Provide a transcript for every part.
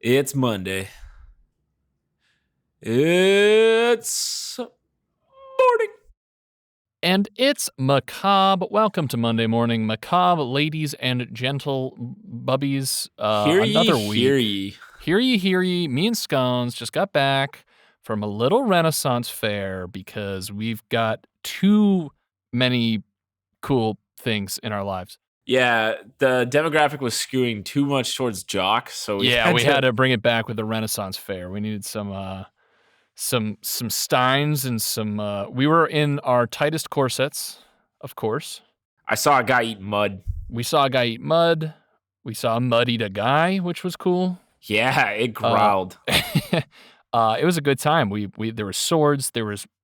It's Monday. It's morning. And it's macabre. Welcome to Monday Morning Macabre, ladies and gentle bubbies. Another week. Hear ye. Hear ye. Me and Scones just got back from a little Renaissance fair because we've got too many cool things in our lives. Yeah, the demographic was skewing too much towards jock, so we had to bring it back with the Renaissance fair. We needed some steins and some. We were in our tightest corsets, of course. I saw a guy eat mud. We saw a guy eat mud. We saw a mud eat a guy, which was cool. Yeah, it growled. It was a good time. We there were swords.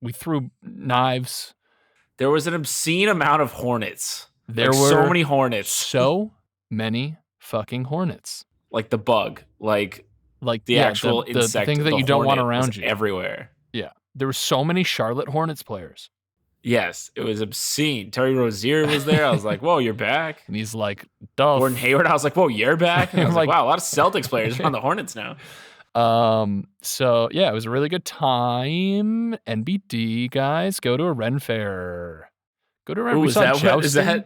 We threw knives. There was an obscene amount of hornets. There were so many hornets. So many fucking hornets. Like the bug. Like the actual insect. The thing that you don't want around you. Everywhere. Yeah. There were so many Charlotte Hornets players. Yes, it was obscene. Terry Rozier was there. I was like, whoa, you're back. And he's like, duh. Gordon Hayward, I was like, whoa, you're back? And I was like, wow, a lot of Celtics players are on the Hornets now. So yeah, it was a really good time. NBD guys, go to a Ren fair. Go to a Ren fair.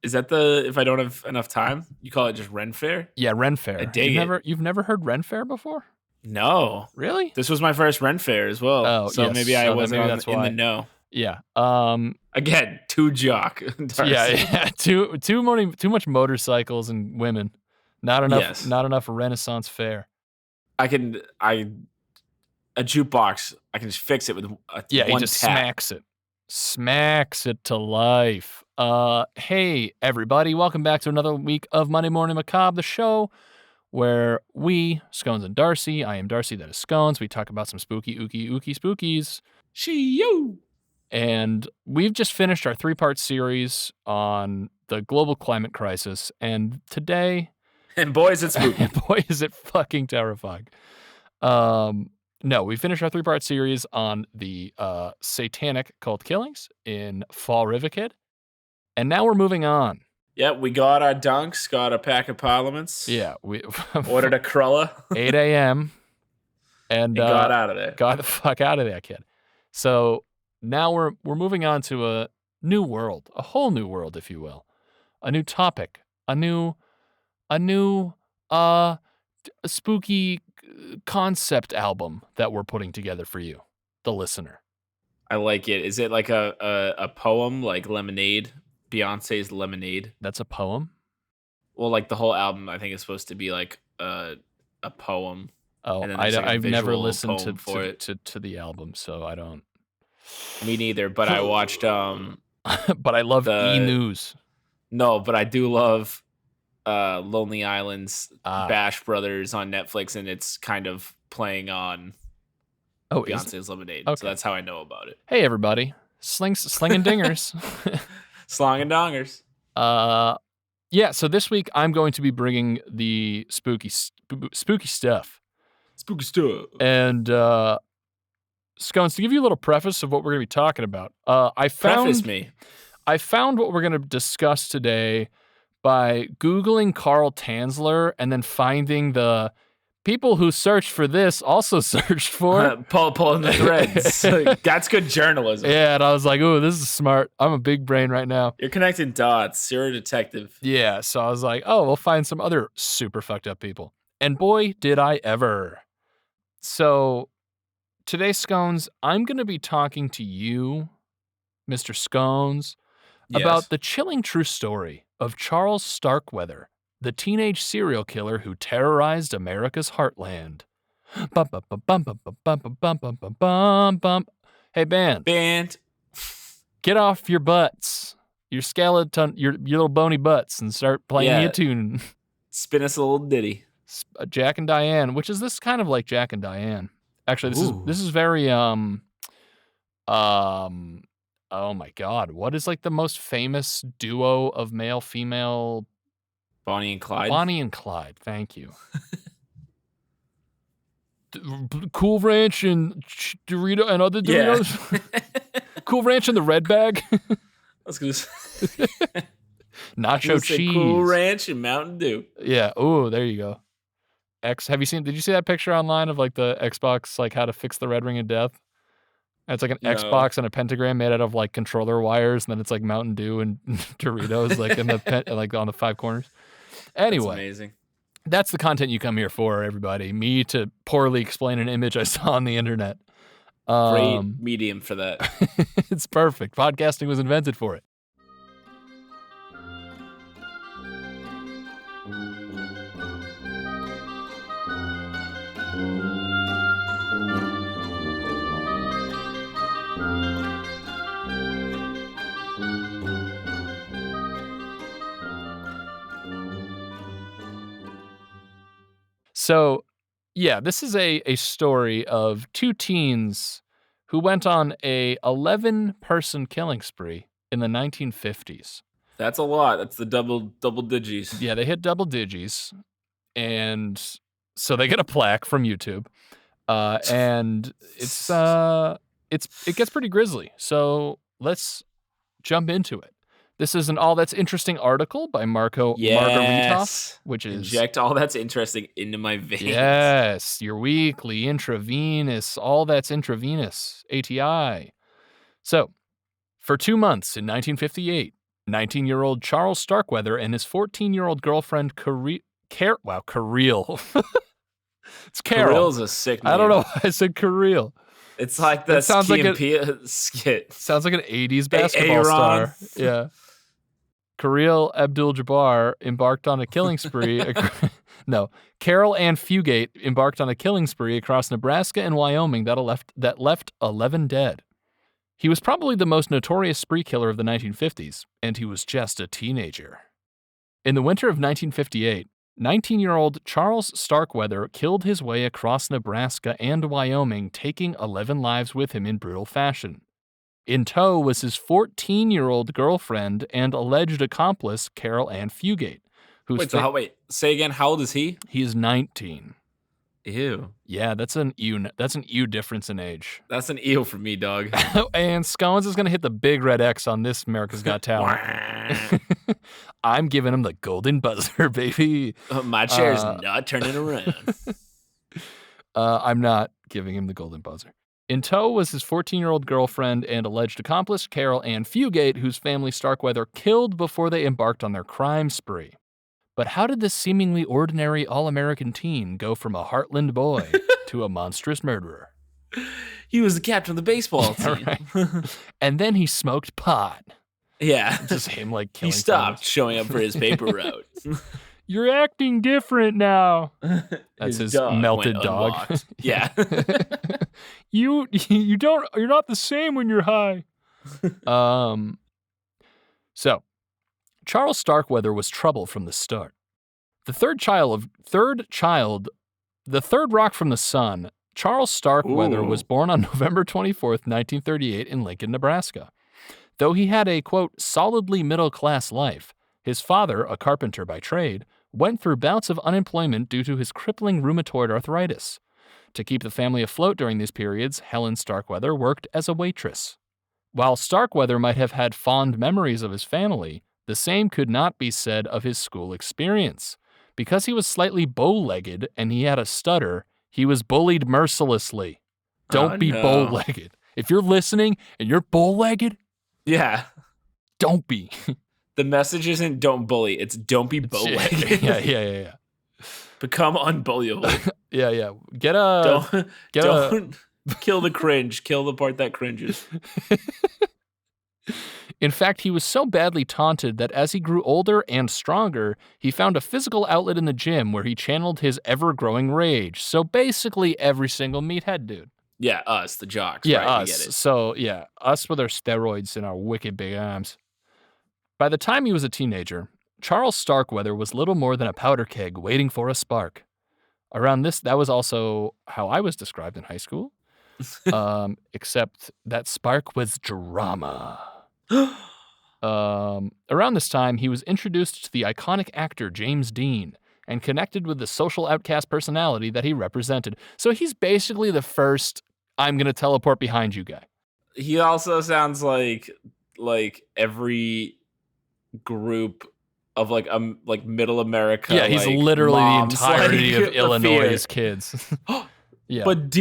Is that the, if I don't have enough time, you call it just Ren fair? Yeah, Ren fair. I dig it. You've never heard Ren fair before? No. Really? This was my first Ren fair as well. Oh, so yes. maybe I wasn't in the know. Yeah. Again, too jock. Yeah. Too much motorcycles and women. Not enough Renaissance fair. A jukebox, I can just fix it with one he just tap. Smacks it to life. Hey everybody, welcome back to another week of Monday Morning Macabre, the show where we, Scones and Darcy, I am Darcy, that is Scones, we talk about some spooky, ooky spookies. You. And we've just finished our 3-part series on the global climate crisis, and today... And boy, is it spooky. And boy, is it fucking terrifying. No, we finished our 3-part series on the satanic cult killings in Fall River Kid, and now we're moving on. Yep, we got our dunks, got a pack of parliaments. Yeah, we ordered a crulla. 8 a.m. and got out of there. Got the fuck out of there, kid. So now we're moving on to a new world, a whole new world, if you will, a new topic, a new spooky concept album that we're putting together for you, the listener. I like it. Is it like a poem, like Lemonade? Beyonce's Lemonade. That's a poem? Well, like the whole album, I think is supposed to be like a poem. Oh, I've never listened to the album, so I don't. Me neither, but I watched. But I love E! News. No, but I do love Lonely Island's Bash Brothers on Netflix, and it's kind of playing on Beyonce's Lemonade. Okay. So that's how I know about it. Hey, everybody. Slinging dingers. Slong and dongers. Yeah, so this week I'm going to be bringing the spooky stuff. Spooky stuff. And, Scones, to give you a little preface of what we're going to be talking about, I found what we're going to discuss today by Googling Carl Tanzler and then finding the people who searched for this also searched for pulling the threads. That's good journalism. Yeah, and I was like, "Ooh, this is smart. I'm a big brain right now." You're connecting dots. You're a detective. Yeah, so I was like, "Oh, we'll find some other super fucked up people." And boy, did I ever. So today, Scones, I'm going to be talking to you, Mr. Scones, about the chilling true story of Charles Starkweather, the teenage serial killer who terrorized America's heartland. Hey, band. Get off your butts, your skeleton, your little bony butts, and start playing me a tune. Spin us a little ditty. Jack and Diane, which is this kind of like Jack and Diane. Actually, this is very oh my God, what is like the most famous duo of male female? Bonnie and Clyde. Bonnie and Clyde, thank you. Cool Ranch and Dorito and other Doritos. Yeah. Cool Ranch and the Red Bag. I was gonna say nacho cheese. Cool Ranch and Mountain Dew. Yeah. Oh, there you go. X. Did you see that picture online of like the Xbox, like how to fix the red ring of death? It's like an Xbox and a pentagram made out of like controller wires, and then it's like Mountain Dew and Doritos like in the like on the 5 corners. Anyway, that's amazing. That's the content you come here for, everybody. Me to poorly explain an image I saw on the internet. Great medium for that. It's perfect. Podcasting was invented for it. So, yeah, this is a story of 2 teens who went on a 11-person killing spree in the 1950s. That's a lot. That's the double digits. Yeah, they hit double digits, and so they get a plaque from YouTube, and it gets pretty grisly. So let's jump into it. This is an All That's Interesting article by Margaritov, which is... Inject all that's interesting into my veins. Yes, your weekly intravenous, All That's Intravenous, ATI. So, for 2 months in 1958, 19-year-old Charles Starkweather and his 14-year-old girlfriend, Careel. It's Carol. Careel's a sick name. I don't know why I said Careel. It's like the skit. Sounds like an 80s basketball star. Yeah. Careel Abdul-Jabbar embarked on a killing spree. No, Carol Ann Fugate embarked on a killing spree across Nebraska and Wyoming that left 11 dead. He was probably the most notorious spree killer of the 1950s, and he was just a teenager. In the winter of 1958, 19-year-old Charles Starkweather killed his way across Nebraska and Wyoming, taking 11 lives with him in brutal fashion. In tow was his 14-year-old girlfriend and alleged accomplice, Carol Ann Fugate. Wait, say again, how old is he? He is 19. Ew. Yeah, that's an ew difference in age. That's an ew for me, dog. And Scones is going to hit the big red X on this America's Got Talent. I'm giving him the golden buzzer, baby. My chair's not turning around. I'm not giving him the golden buzzer. In tow was his 14-year-old girlfriend and alleged accomplice, Carol Ann Fugate, whose family Starkweather killed before they embarked on their crime spree. But how did this seemingly ordinary all-American teen go from a heartland boy to a monstrous murderer? He was the captain of the baseball team. Right. And then he smoked pot. Yeah. Just him like killing He stopped showing up for his paper route. You're acting different now. That's his melted dog. Yeah. You're not the same when you're high. So Charles Starkweather was trouble from the start. The third rock from the sun, Charles Starkweather was born on November 24th, 1938 in Lincoln, Nebraska. Though he had a, quote, solidly middle-class life, his father, a carpenter by trade, went through bouts of unemployment due to his crippling rheumatoid arthritis. To keep the family afloat during these periods, Helen Starkweather worked as a waitress. While Starkweather might have had fond memories of his family, the same could not be said of his school experience. Because he was slightly bow-legged and he had a stutter, he was bullied mercilessly. Don't be bow-legged. If you're listening and you're bow-legged, yeah, don't be. The message isn't don't bully, it's don't be bow-legged. Yeah. Become unbullyable. Yeah. Don't kill the cringe. Kill the part that cringes. In fact, he was so badly taunted that as he grew older and stronger, he found a physical outlet in the gym where he channeled his ever-growing rage. So basically every single meathead dude. Yeah, us, the jocks. Yeah, right? us. So, yeah, us with our steroids and our wicked big arms. By the time he was a teenager, Charles Starkweather was little more than a powder keg waiting for a spark. That was also how I was described in high school, except that spark was drama. Around this time, he was introduced to the iconic actor James Dean and connected with the social outcast personality that he represented. So he's basically the first I'm going to teleport behind you guy. He also sounds like every group of like middle America. Yeah, he's like, literally moms, the entirety like, of Illinois' kids. Yeah. But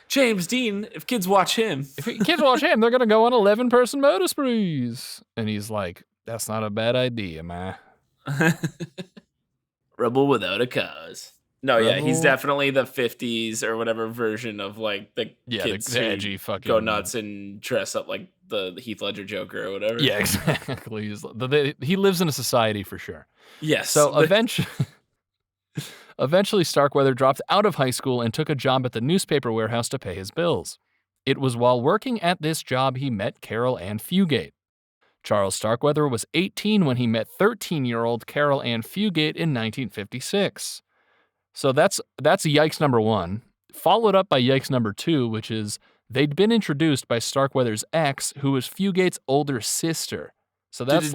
James Dean, if kids watch him, they're gonna go on 11-person motor sprees. And he's like, that's not a bad idea, man. Rebel without a cause. No, Rebel? Yeah, he's definitely the 50s or whatever version of like the kids the edgy fucking go nuts and dress up like the Heath Ledger Joker or whatever. Yeah, exactly. He lives in a society for sure. Yes. So eventually Starkweather dropped out of high school and took a job at the newspaper warehouse to pay his bills. It was while working at this job he met Carol Ann Fugate. Charles Starkweather was 18 when he met 13-year-old Carol Ann Fugate in 1956. So that's yikes number 1, followed up by yikes number 2, which is they'd been introduced by Starkweather's ex, who was Fugate's older sister. So that's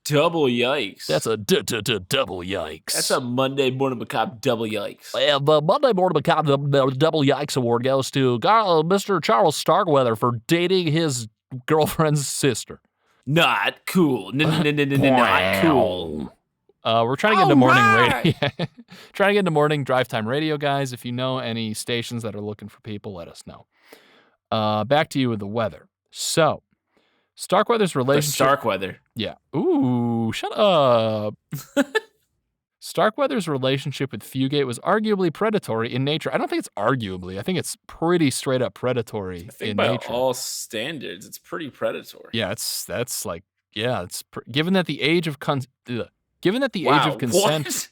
double yikes. That's a double yikes. That's a Monday Morning Macabre double yikes. Well, the Monday Morning Macabre double yikes award goes to Mr. Charles Starkweather for dating his girlfriend's sister. Not cool. Not cool. We're trying to get into morning radio. Trying to get into morning drive time radio, guys. If you know any stations that are looking for people, let us know. Back to you with the weather. So, Starkweather's relationship... The Starkweather. Yeah. Ooh, shut up. Starkweather's relationship with Fugate was arguably predatory in nature. I don't think it's arguably. I think it's pretty straight up predatory in nature. By all standards, it's pretty predatory. Yeah, given that the age of Given that the age of consent,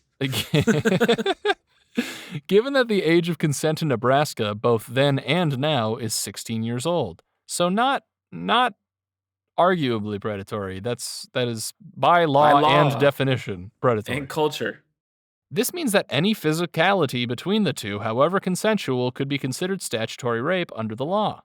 given that the age of consent in Nebraska, both then and now, is 16 years old, so not arguably predatory. That is by law and definition predatory and culture. This means that any physicality between the two, however consensual, could be considered statutory rape under the law.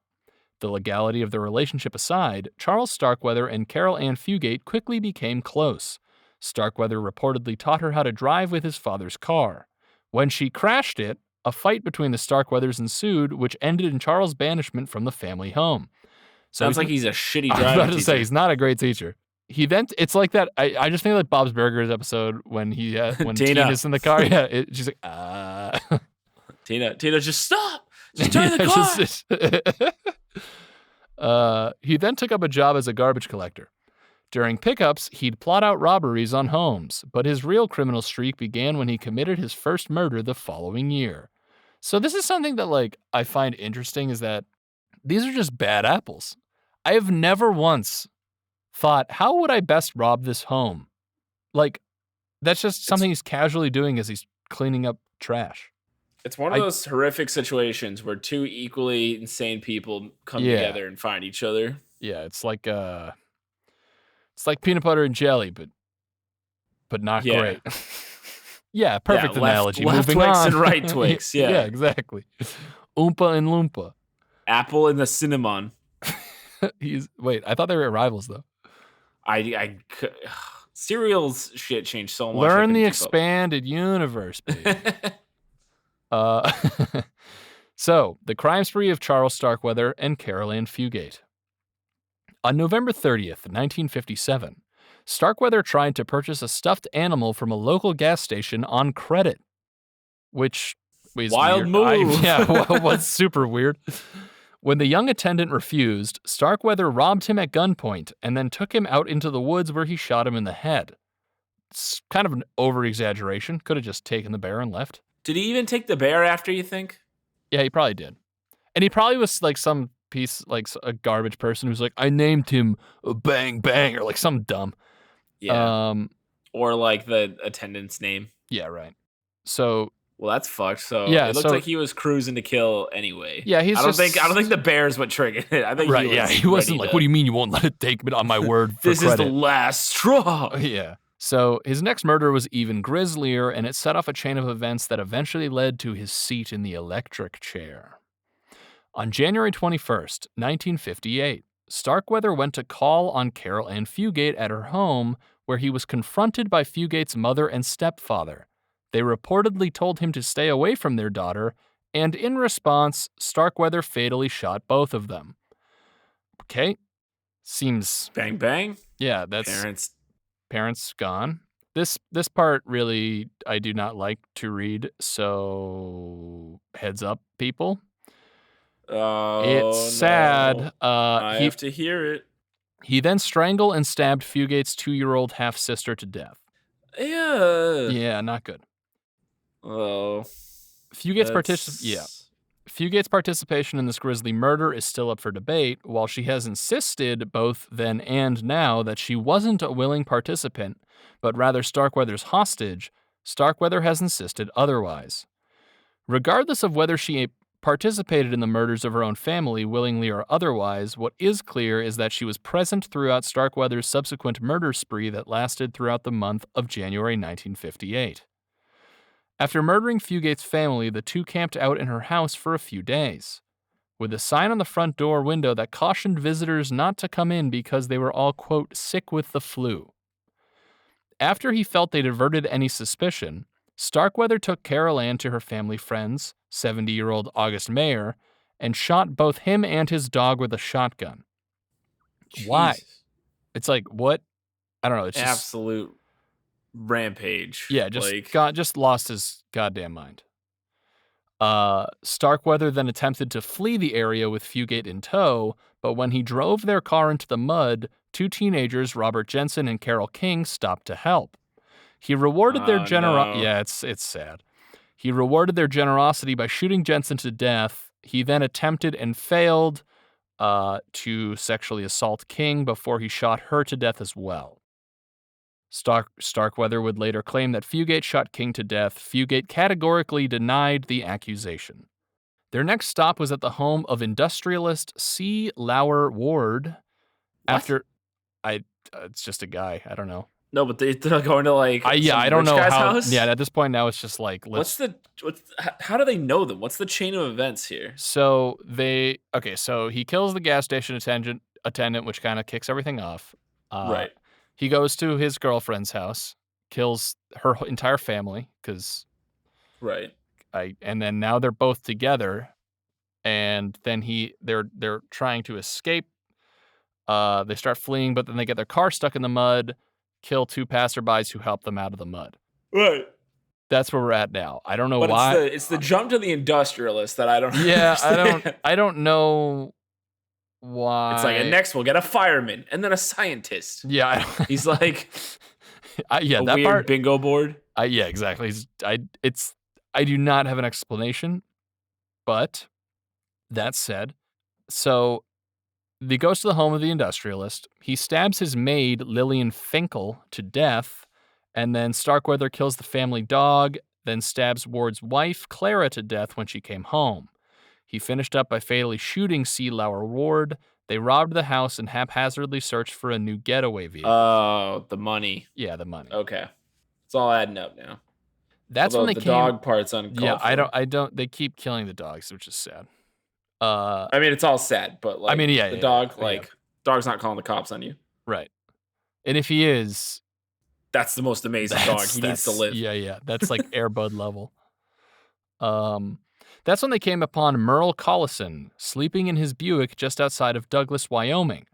The legality of the relationship aside, Charles Starkweather and Carol Ann Fugate quickly became close. Starkweather reportedly taught her how to drive with his father's car. When she crashed it, a fight between the Starkweathers ensued, which ended in Charles' banishment from the family home. Sounds like he's a shitty driver. I was about to say, he's not a great teacher. It's like that. I just think like Bob's Burgers episode when Tina's in the car. Yeah, she's like, Tina, just stop. Just turn the car. He then took up a job as a garbage collector. During pickups, he'd plot out robberies on homes, but his real criminal streak began when he committed his first murder the following year. So this is something that like I find interesting is that these are just bad apples. I have never once thought, how would I best rob this home? Like, that's just something he's casually doing as he's cleaning up trash. It's one of those horrific situations where two equally insane people come together and find each other. Yeah, it's like peanut butter and jelly, but not great. Yeah, perfect analogy. Left Moving Twix on. and right Twix. Yeah. Yeah, exactly. Oompa and Loompa. Apple and the cinnamon. I thought they were rivals though. Cereal's shit changed so much. Learn the expanded universe, baby. So, the crime spree of Charles Starkweather and Carol Ann Fugate. On November 30th, 1957, Starkweather tried to purchase a stuffed animal from a local gas station on credit, which was wild move. Was super weird. When the young attendant refused, Starkweather robbed him at gunpoint and then took him out into the woods where he shot him in the head. It's kind of an over-exaggeration. Could have just taken the bear and left. Did he even take the bear after, you think? Yeah, he probably did. And he probably was like some piece, like a garbage person who's like, I named him Bang Bang, or like some dumb. Yeah. Or like the attendant's name. Yeah, right. So... Well, that's fucked. So it looks like he was cruising to kill anyway. Yeah, I don't think the bear's what triggered it. I think he wasn't like, what do you mean you won't let it take me on my word for this credit? Is the last straw. Yeah. So his next murder was even grislier, and it set off a chain of events that eventually led to his seat in the electric chair. On January 21st, 1958, Starkweather went to call on Carol Ann Fugate at her home, where he was confronted by Fugate's mother and stepfather. They reportedly told him to stay away from their daughter, and in response, Starkweather fatally shot both of them. Okay. Seems... Bang, bang. Yeah, that's... Parents gone. This part really I do not like to read, so heads up, people. It's Oh, sad. no. I have to hear it. He then strangled and stabbed Fugate's 2-year-old half-sister to death. Yeah. Yeah, not good. Oh. Fugate's participation in this grisly murder is still up for debate, while she has insisted both then and now that she wasn't a willing participant, but rather Starkweather's hostage. Starkweather has insisted otherwise. Regardless of whether she participated in the murders of her own family, willingly or otherwise, what is clear is that she was present throughout Starkweather's subsequent murder spree that lasted throughout the month of January 1958. After murdering Fugate's family, the two camped out in her house for a few days, with a sign on the front door window that cautioned visitors not to come in because they were all, quote, sick with the flu. After he felt they diverted any suspicion, Starkweather took Carol Ann to her family friends, 70-year-old August Mayer, and shot both him and his dog with a shotgun. Jeez. Why? It's like, what? I don't know. It's just absolute rampage. Yeah, just lost his goddamn mind. Starkweather then attempted to flee the area with Fugate in tow, but when he drove their car into the mud, two teenagers, Robert Jensen and Carol King, stopped to help. He rewarded their generosity. No. Yeah, it's sad. He rewarded their generosity by shooting Jensen to death. He then attempted and failed to sexually assault King before he shot her to death as well. Starkweather would later claim that Fugate shot King to death. Fugate categorically denied the accusation. Their next stop was at the home of industrialist C. Lauer Ward. It's just a guy. I don't know. No, but they're going to like I don't know guy's how. House? Yeah, at this point now it's just like how do they know them? What's the chain of events here? So he kills the gas station attendant, which kind of kicks everything off. Right. He goes to his girlfriend's house, kills her entire family because. Right. And then now they're both together, and then they're trying to escape. They start fleeing, but then they get their car stuck in the mud, kill two passerbys who help them out of the mud. Right. That's where we're at now. I don't know but why. It's the jump to the industrialist that I don't. Yeah, understand. I don't know why. It's like, and next we'll get a fireman and then a scientist. Yeah, he's like, that weird part, bingo board. Yeah, exactly. I do not have an explanation, but that said, so he goes to the home of the industrialist. He stabs his maid, Lillian Finkel, to death, and then Starkweather kills the family dog, then stabs Ward's wife, Clara, to death when she came home. He finished up by fatally shooting C. Lauer Ward. They robbed the house and haphazardly searched for a new getaway vehicle. Oh, the money. Yeah, the money. Okay. It's all adding up now. That's when the dog part's uncalled for. Yeah, I don't. They keep killing the dogs, which is sad. I mean, it's all sad, but like, the dog, dog's not calling the cops on you, right? And if he is, that's the most amazing dog. He needs to live. Yeah, that's like Air Bud level. That's when they came upon Merle Collison sleeping in his Buick just outside of Douglas, Wyoming.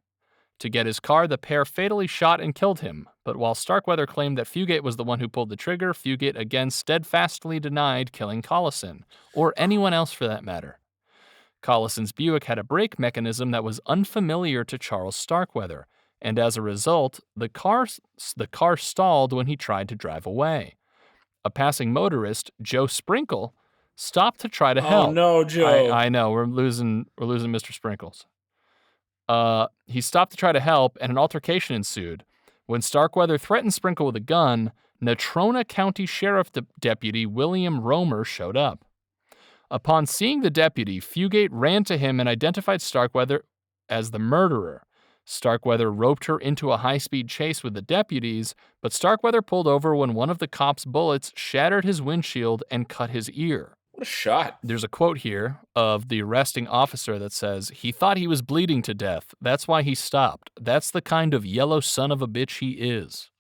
To get his car, the pair fatally shot and killed him, but while Starkweather claimed that Fugate was the one who pulled the trigger, Fugate again steadfastly denied killing Collison, or anyone else for that matter. Collison's Buick had a brake mechanism that was unfamiliar to Charles Starkweather, and as a result, the car stalled when he tried to drive away. A passing motorist, Joe Sprinkle, stopped to try to help. Oh no, Joe! I know we're losing Mr. Sprinkles. He stopped to try to help, and an altercation ensued. When Starkweather threatened Sprinkle with a gun, Natrona County Sheriff Deputy William Romer showed up. Upon seeing the deputy, Fugate ran to him and identified Starkweather as the murderer. Starkweather roped her into a high-speed chase with the deputies, but Starkweather pulled over when one of the cops' bullets shattered his windshield and cut his ear. What a shot. There's a quote here of the arresting officer that says, "He thought he was bleeding to death. That's why he stopped. That's the kind of yellow son of a bitch he is."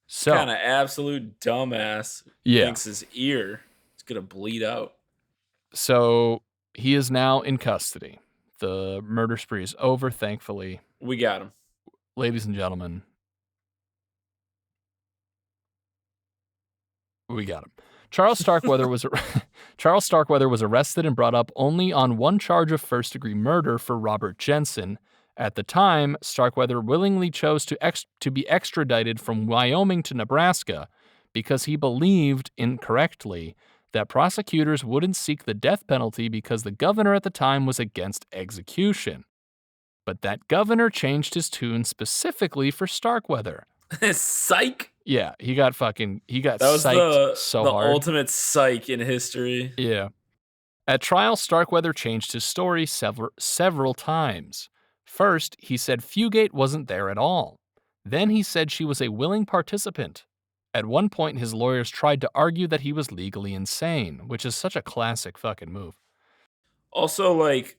So, kind of absolute dumbass. Thinks his ear is going to bleed out. So he is now in custody. The murder spree is over, thankfully. We got him. Ladies and gentlemen, We got him. Charles Starkweather was arrested and brought up only on one charge of first-degree murder for Robert Jensen. At the time, Starkweather willingly chose to be extradited from Wyoming to Nebraska because he believed, incorrectly, that prosecutors wouldn't seek the death penalty because the governor at the time was against execution. But that governor changed his tune specifically for Starkweather. Psych. Yeah, he got psyched so the hard. The ultimate psych in history. Yeah. At trial, Starkweather changed his story several times. First, he said Fugate wasn't there at all. Then he said she was a willing participant. At one point, his lawyers tried to argue that he was legally insane, which is such a classic fucking move. Also, like,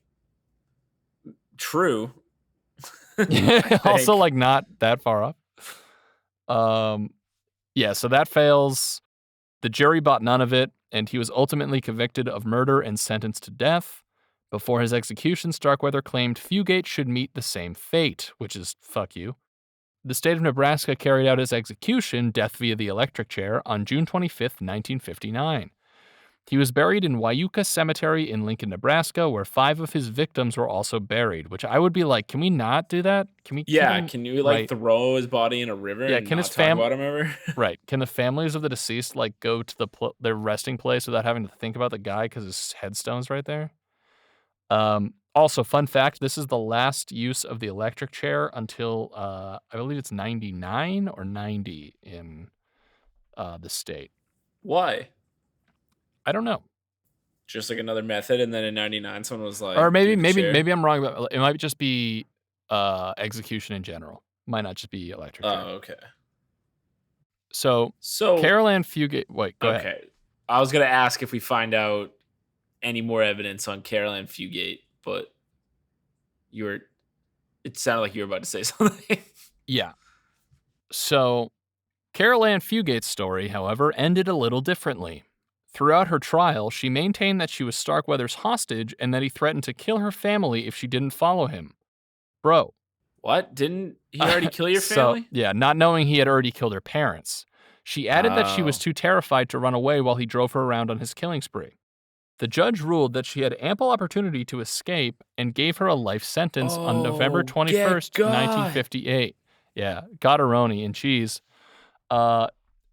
true. Also, like, not that far up. Yeah, so that fails. The jury bought none of it, and he was ultimately convicted of murder and sentenced to death. Before his execution, Starkweather claimed Fugate should meet the same fate, which is fuck you. The state of Nebraska carried out his execution, death via the electric chair, on June 25, 1959. He was buried in Wyuka Cemetery in Lincoln, Nebraska, where 5 of his victims were also buried, which I would be like, can we not do that? Can you like throw his body in a river and can not talk about him ever? Right. Can the families of the deceased like go to their resting place without having to think about the guy because his headstone's right there? Also, fun fact, this is the last use of the electric chair until, I believe it's 99 or 90 in the state. Why? I don't know. Just like another method, and then in 99, someone was like... Or maybe I'm wrong about it. Might just be execution in general. Might not just be electric chair. Oh, okay. So Carol Ann Fugate... Wait, go ahead. Okay. I was going to ask if we find out any more evidence on Carol Ann Fugate, but it sounded like you were about to say something. Yeah. So Carol Ann Fugate's story, however, ended a little differently. Throughout her trial, she maintained that she was Starkweather's hostage and that he threatened to kill her family if she didn't follow him. Bro. What? Didn't he already kill your family? Yeah, not knowing he had already killed her parents. She added that she was too terrified to run away while he drove her around on his killing spree. The judge ruled that she had ample opportunity to escape and gave her a life sentence on November 21st, 1958. Yeah, Gotteroni and cheese.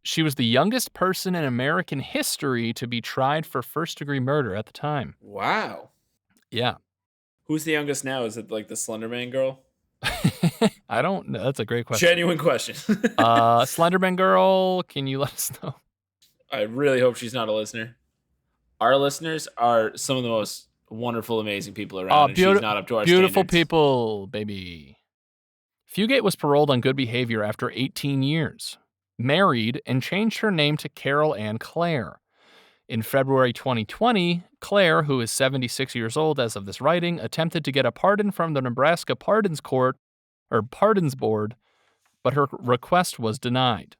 She was the youngest person in American history to be tried for first-degree murder at the time. Wow. Yeah. Who's the youngest now? Is it like the Slenderman girl? I don't know. That's a great question. Genuine question. Slenderman girl, can you let us know? I really hope she's not a listener. Our listeners are some of the most wonderful, amazing people around, and she's not up to our beautiful standards. People, baby. Fugate was paroled on good behavior after 18 years. Married, and changed her name to Carol Ann Clare. In February 2020, Clare, who is 76 years old as of this writing, attempted to get a pardon from the Nebraska Pardons Board, but her request was denied.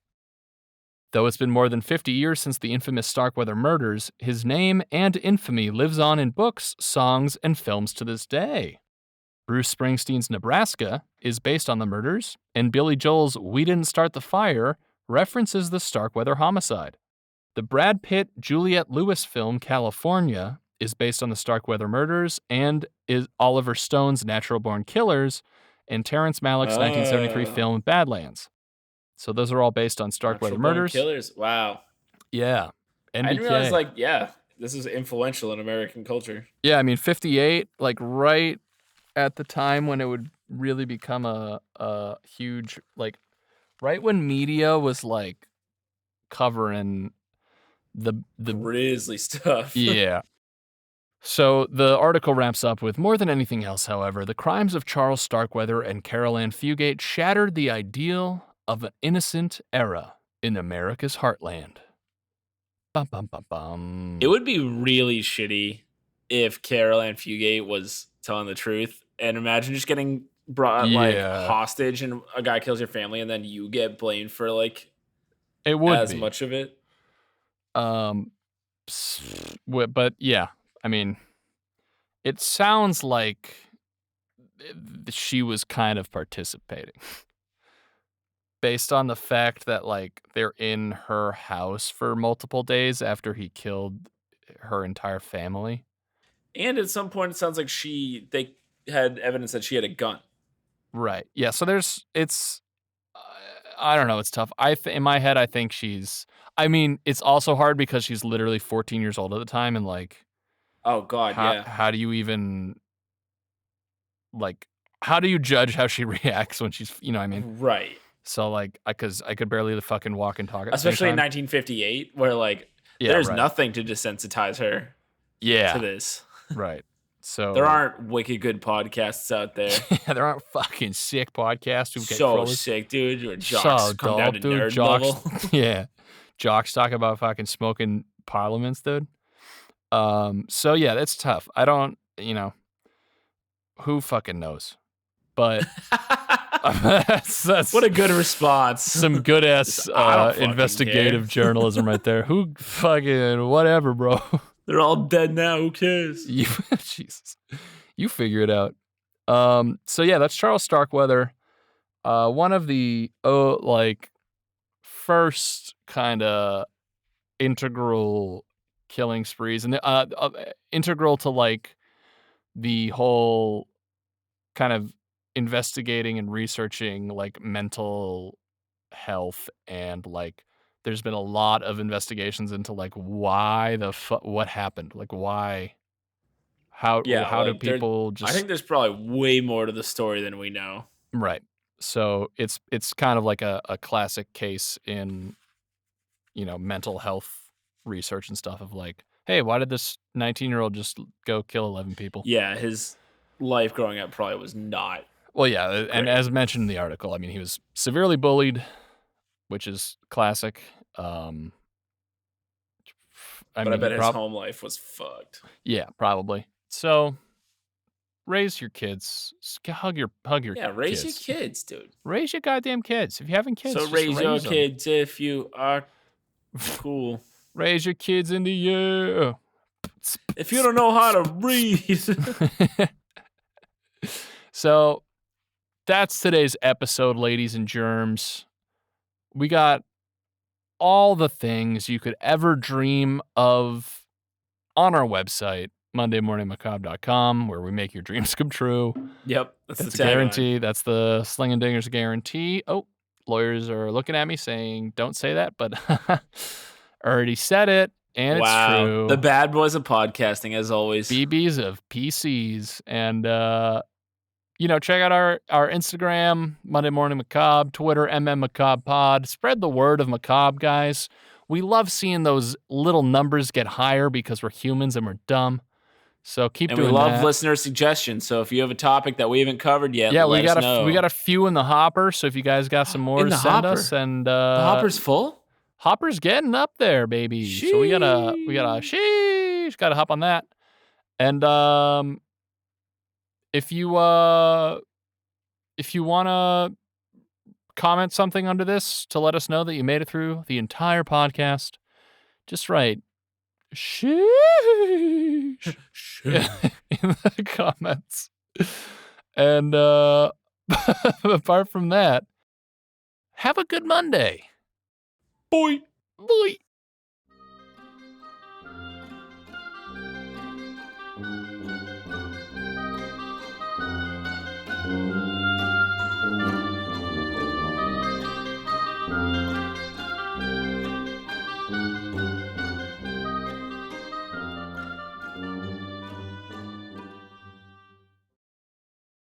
Though it's been more than 50 years since the infamous Starkweather murders, his name and infamy lives on in books, songs, and films to this day. Bruce Springsteen's Nebraska is based on the murders, and Billy Joel's We Didn't Start the Fire references the Starkweather homicide. The Brad Pitt, Juliette Lewis film California is based on the Starkweather murders and is Oliver Stone's Natural Born Killers and Terrence Malick's 1973 film Badlands. So those are all based on Starkweather murders. Killers. Wow. Yeah. NBK. I didn't realize, this is influential in American culture. Yeah, I mean, 58, like right at the time when it would really become a huge, like, right when media was like covering the grisly stuff. Yeah. So the article wraps up with, more than anything else, however, the crimes of Charles Starkweather and Carol Ann Fugate shattered the ideal of an innocent era in America's heartland. Bum, bum, bum, bum. It would be really shitty if Carol Ann Fugate was telling the truth. And imagine just getting brought hostage and a guy kills your family and then you get blamed for it would as much of it. But yeah, I mean, it sounds like she was kind of participating. based on the fact that like they're in her house for multiple days after he killed her entire family. And at some point, it sounds like they had evidence that she had a gun. Right. Yeah. So I don't know. It's tough. In my head, I think I mean, it's also hard because she's literally 14 years old at the time, and like, oh god, yeah. How do you even like? How do you judge how she reacts when she's, you know what I mean? Right. So like, because I could barely fucking walk and talk at the especially same time. in 1958, where like there's nothing to desensitize her. To this. Right. So there aren't wicked good podcasts out there. There aren't fucking sick podcasts who get so sick, dude. Where jocks come down to nerd level. Yeah, jocks talk about fucking smoking parliaments, dude. So yeah, that's tough. I don't, who fucking knows? But that's what a good response. Some good ass investigative journalism right there. Who fucking whatever, bro. They're all dead now. Who cares? Jesus, you figure it out. So yeah, that's Charles Starkweather. One of the first kind of integral killing sprees, and integral to like the whole kind of investigating and researching like mental health, and like there's been a lot of investigations into like why what happened, like why how do people just I think there's probably way more to the story than we know. Right. So it's kind of like a classic case in mental health research and stuff of like, hey, why did this 19-year-old just go kill 11 people? Yeah, his life growing up probably was not. Well, yeah, and as mentioned in the article, I mean, he was severely bullied, which is classic. I bet his home life was fucked. Yeah, probably. So raise your kids. Hug your raise kids. your kids, dude. Raise your goddamn kids. If you haven't kids, so raise your kids if you are cool. Raise your kids in the air. If you don't know how to read. So that's today's episode, ladies and germs. We got all the things you could ever dream of on our website, MondayMorningMacabre.com, where we make your dreams come true. Yep, that's the guarantee. That's the Sling and Dingers guarantee. Oh, lawyers are looking at me saying, don't say that, but already said it, and it's true. The bad boys of podcasting, as always. BBs of PCs. And, check out our Instagram, Monday Morning Macabre, Twitter, Macabre Pod. Spread the word of Macabre, guys. We love seeing those little numbers get higher because we're humans and we're dumb. So keep doing that. And we love listener suggestions. So if you have a topic that we haven't covered yet, let us know. We got a few in the hopper. So if you guys got some more, send us. And the hopper's full. Hopper's getting up there, baby. Sheesh. So we gotta sheesh. Gotta hop on that. And if you wanna comment something under this to let us know that you made it through the entire podcast, just write sheesh in the comments. And apart from that, have a good Monday. Boy. Boy.